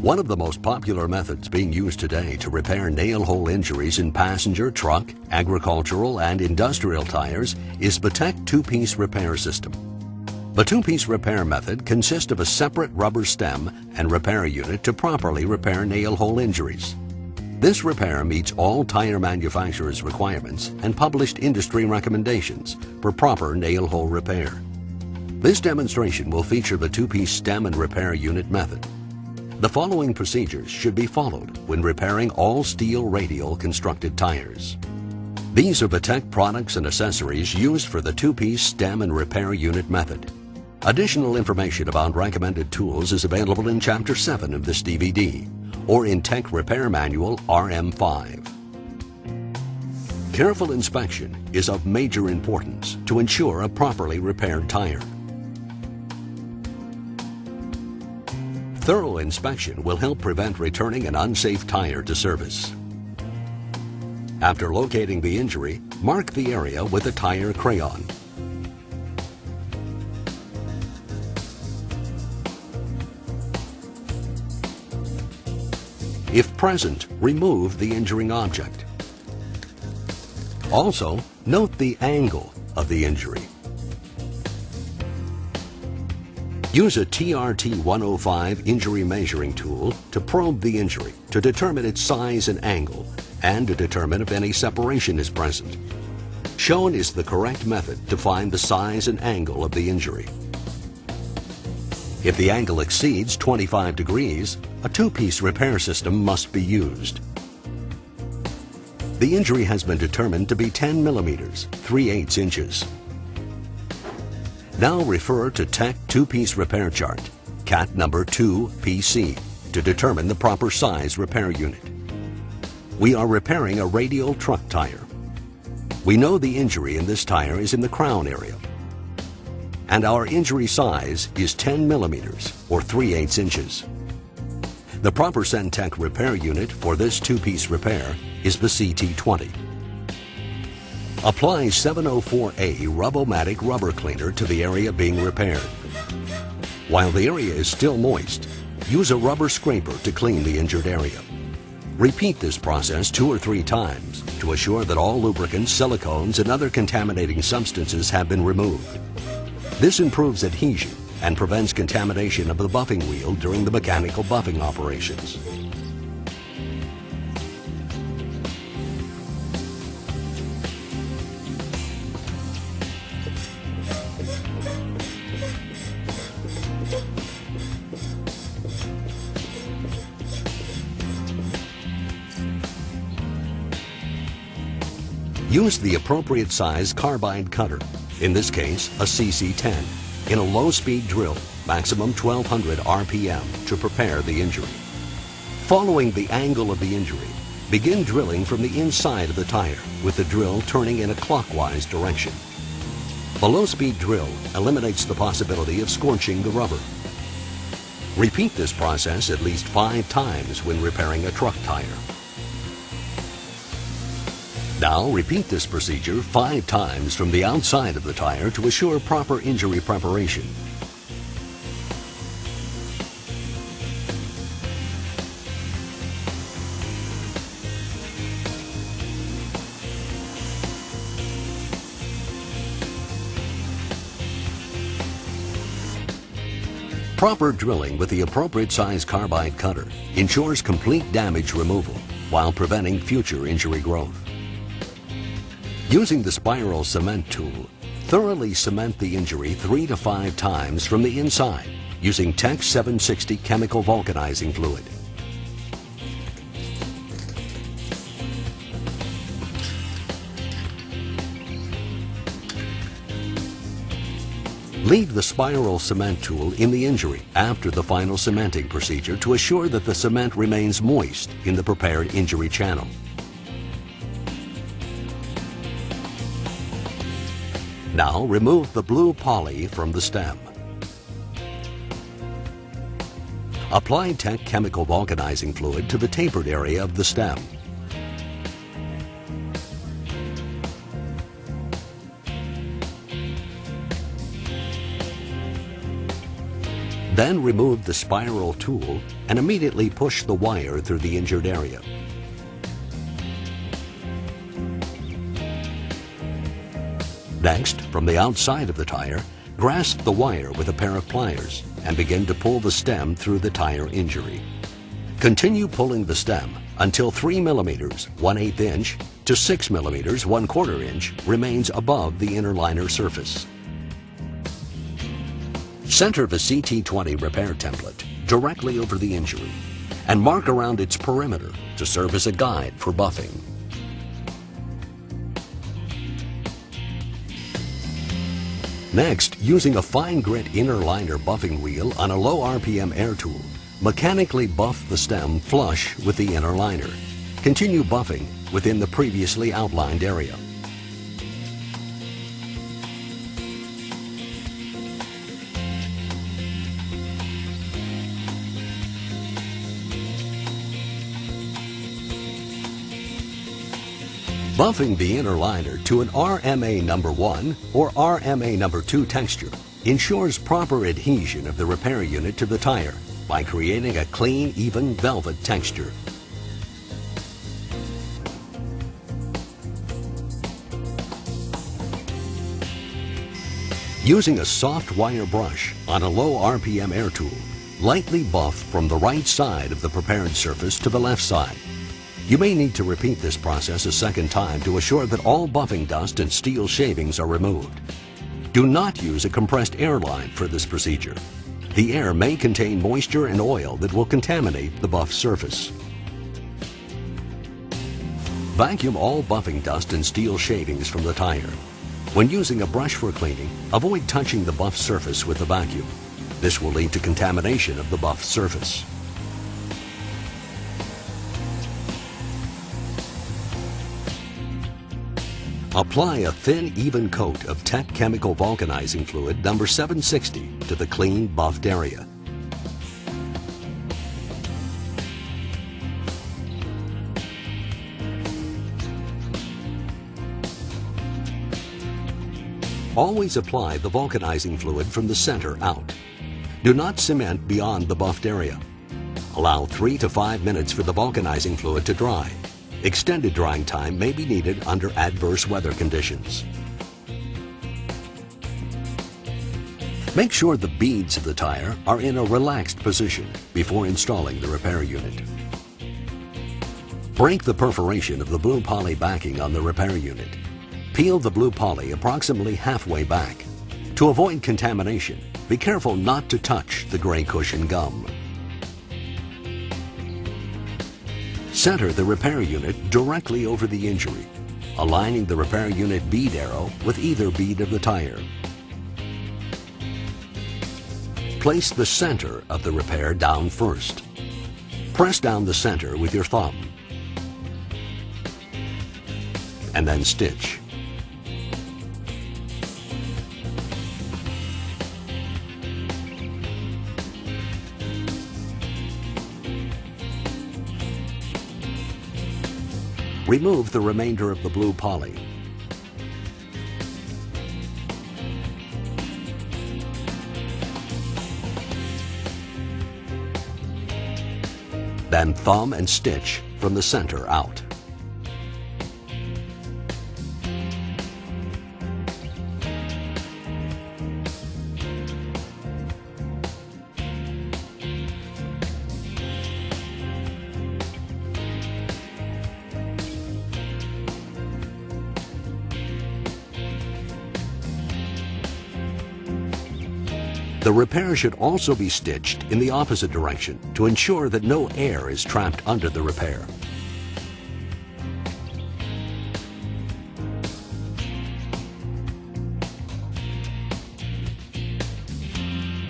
One of the most popular methods being used today to repair nail hole injuries in passenger, truck, agricultural, and industrial tires is the TechTwo-Piece repair system. The two-piece repair method consists of a separate rubber stem and repair unit to properly repair nail hole injuries. This repair meets all tire manufacturers' requirements and published industry recommendations for proper nail hole repair. This demonstration will feature the two-piece stem and repair unit method. The following procedures should be followed when repairing all steel radial constructed tires. These are the tech products and accessories used for the two-piece stem and repair unit method. Additional information about recommended tools is available in Chapter 7 of this DVD or in Tech Repair Manual RM5. Careful inspection is of major importance to ensure a properly repaired tire. Thorough inspection will help prevent returning an unsafe tire to service. After locating the injury, mark the area with a tire crayon. If present, remove the injuring object. Also, note the angle of the injury. Use a TRT-105 injury measuring tool to probe the injury to determine its size and angle and to determine if any separation is present. Shown is the correct method to find the size and angle of the injury. If the angle exceeds 25 degrees, a two-piece repair system must be used. The injury has been determined to be 10 millimeters, 3/8 inches. Now refer to Tech two-piece repair chart, CAT number 2PC, to determine the proper size repair unit. We are repairing a radial truck tire. We know the injury in this tire is in the crown area, and our injury size is 10 millimeters or 3/8 inches. The proper Centec repair unit for this two-piece repair is the CT20. Apply 704A Rubomatic rubber cleaner to the area being repaired. While the area is still moist, use a rubber scraper to clean the injured area. Repeat this process 2 or 3 times to assure that all lubricants, silicones, and other contaminating substances have been removed. This improves adhesion and prevents contamination of the buffing wheel during the mechanical buffing operations. Use the appropriate size carbide cutter, in this case a CC10, in a low-speed drill, maximum 1200 RPM, to prepare the injury. Following the angle of the injury, begin drilling from the inside of the tire with the drill turning in a clockwise direction. The low-speed drill eliminates the possibility of scorching the rubber. Repeat this process at least 5 times when repairing a truck tire. Now repeat this procedure 5 times from the outside of the tire to assure proper injury preparation. Proper drilling with the appropriate size carbide cutter ensures complete damage removal while preventing future injury growth. Using the spiral cement tool, thoroughly cement the injury 3 to 5 times from the inside using Tech 760 chemical vulcanizing fluid. Leave the spiral cement tool in the injury after the final cementing procedure to assure that the cement remains moist in the prepared injury channel. Now remove the blue poly from the stem. Apply Tech chemical vulcanizing fluid to the tapered area of the stem. Then remove the spiral tool and immediately push the wire through the injured area. Next, from the outside of the tire, grasp the wire with a pair of pliers and begin to pull the stem through the tire injury. Continue pulling the stem until 3 millimeters, 1/8 inch, to 6 millimeters, 1/4 inch remains above the inner liner surface. Center the CT20 repair template directly over the injury and mark around its perimeter to serve as a guide for buffing. Next, using a fine grit inner liner buffing wheel on a low RPM air tool, mechanically buff the stem flush with the inner liner. Continue buffing within the previously outlined area. Buffing the inner liner to an RMA number 1 or RMA number 2 texture ensures proper adhesion of the repair unit to the tire by creating a clean, even velvet texture. Using a soft wire brush on a low RPM air tool, lightly buff from the right side of the prepared surface to the left side. You may need to repeat this process a second time to assure that all buffing dust and steel shavings are removed. Do not use a compressed air line for this procedure. The air may contain moisture and oil that will contaminate the buff surface. Vacuum all buffing dust and steel shavings from the tire. When using a brush for cleaning, avoid touching the buff surface with the vacuum. This will lead to contamination of the buff surface. Apply a thin, even coat of Tech Chemical Vulcanizing Fluid number 760 to the clean, buffed area. Always apply the vulcanizing fluid from the center out. Do not cement beyond the buffed area. Allow 3 to 5 minutes for the vulcanizing fluid to dry. Extended drying time may be needed under adverse weather conditions. Make sure the beads of the tire are in a relaxed position before installing the repair unit. Break the perforation of the blue poly backing on the repair unit. Peel the blue poly approximately halfway back. To avoid contamination, be careful not to touch the gray cushion gum. Center the repair unit directly over the injury, aligning the repair unit bead arrow with either bead of the tire. Place the center of the repair down first. Press down the center with your thumb, and then stitch. Remove the remainder of the blue poly. Then thumb and stitch from the center out. The repair should also be stitched in the opposite direction to ensure that no air is trapped under the repair.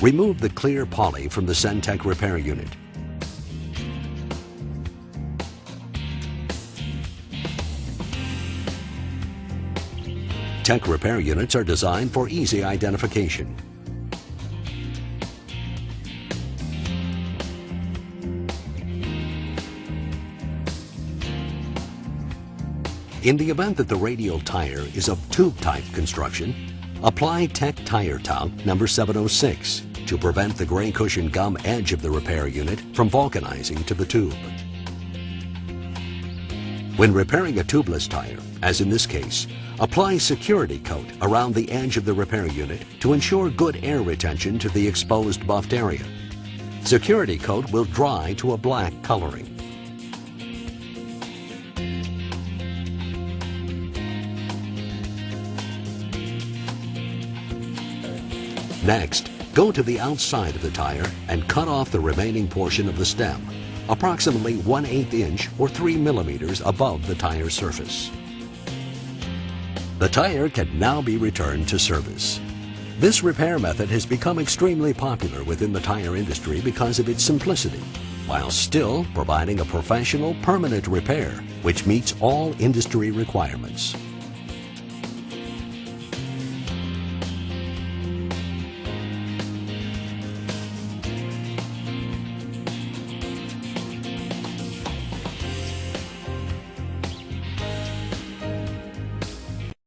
Remove the clear poly from the Centec repair unit. Tech repair units are designed for easy identification. In the event that the radial tire is of tube-type construction, apply Tech Tire Talc number 706 to prevent the gray cushion gum edge of the repair unit from vulcanizing to the tube. When repairing a tubeless tire, as in this case, apply security coat around the edge of the repair unit to ensure good air retention to the exposed buffed area. Security coat will dry to a black coloring. Next, go to the outside of the tire and cut off the remaining portion of the stem, approximately 1/8 inch or 3 millimeters above the tire surface. The tire can now be returned to service. This repair method has become extremely popular within the tire industry because of its simplicity, while still providing a professional, permanent repair which meets all industry requirements.